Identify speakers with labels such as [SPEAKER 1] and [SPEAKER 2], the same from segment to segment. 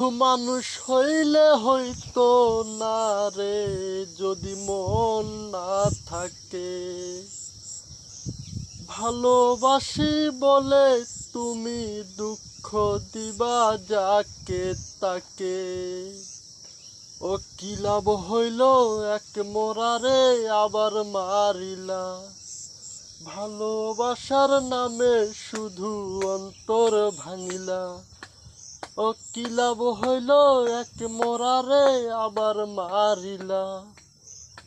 [SPEAKER 1] মানুষ হইলে হইতো না রে যদি মন না থাকে। ভালোবাসি বলে তুমি দুঃখ দিবা যাকে তাকে। ও কি লাভ হইল এক মোরারে আবার মারিলা। ভালোবাসার নামে শুধু অন্তর ভাঙিলা। ও কি লাভ হইল এক মোরারে আবার মারিলা।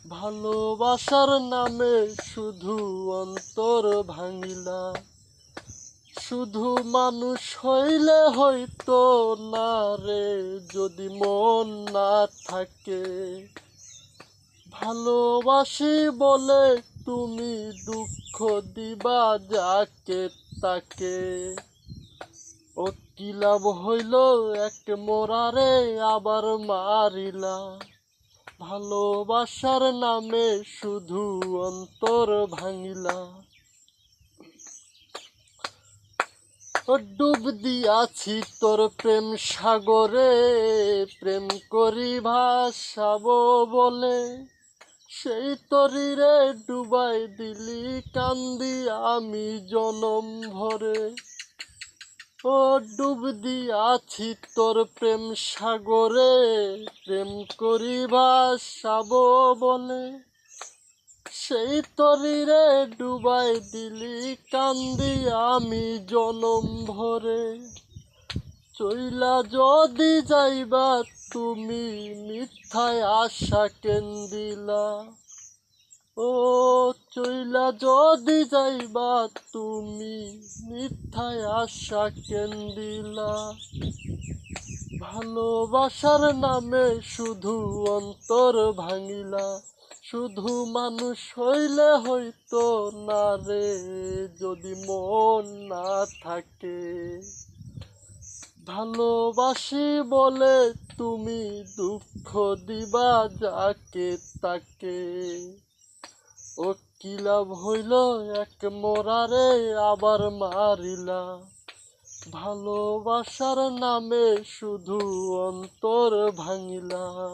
[SPEAKER 1] ভালোবাসার নামে শুধু অন্তর ভাঙিলা। শুধু মানুষ হইলে হইতো না রে যদি মন না থাকে। ভালোবাসি বলে তুমি দুঃখ দিবা যাকে তাকে। ও কি লাভ হইল এক মোরারে আবার মারিলা। ভালোবাসার নামে শুধু অন্তর ভাঙিলা। ডুব দিয়াছি তোর প্রেম সাগরে, প্রেম করি ভাসাবো বলে। সেই তরিরে ডুবাই দিলি কান্দি আমি জনম ভরে। ও ডুব দিয়াছি তোর প্রেম সাগরে, প্রেম করি ভাসাবো বলে। সেই তরিরে ডুবাই দিলি কান্দি আমি জনম ভরে। চইলা যদি যাইবা তুমি মিথ্যায় আশা কেন দিলা। ও চইলা যদি যাইবা তুমি মিথ্যায় আশা কেন দিলা। ভালোবাসার নামে শুধু অন্তর ভাঙিলা। শুধু মানুষ হইলে হইতো না রে যদি মন না থাকে। ভালোবাসি বলে তুমি দুঃখ দিবা যাকে তাকে। ও কি লাভ হইল এক মোরারে আবার মারিলা। ভালোবাসার নামে শুধু অন্তর ভাঙিলা।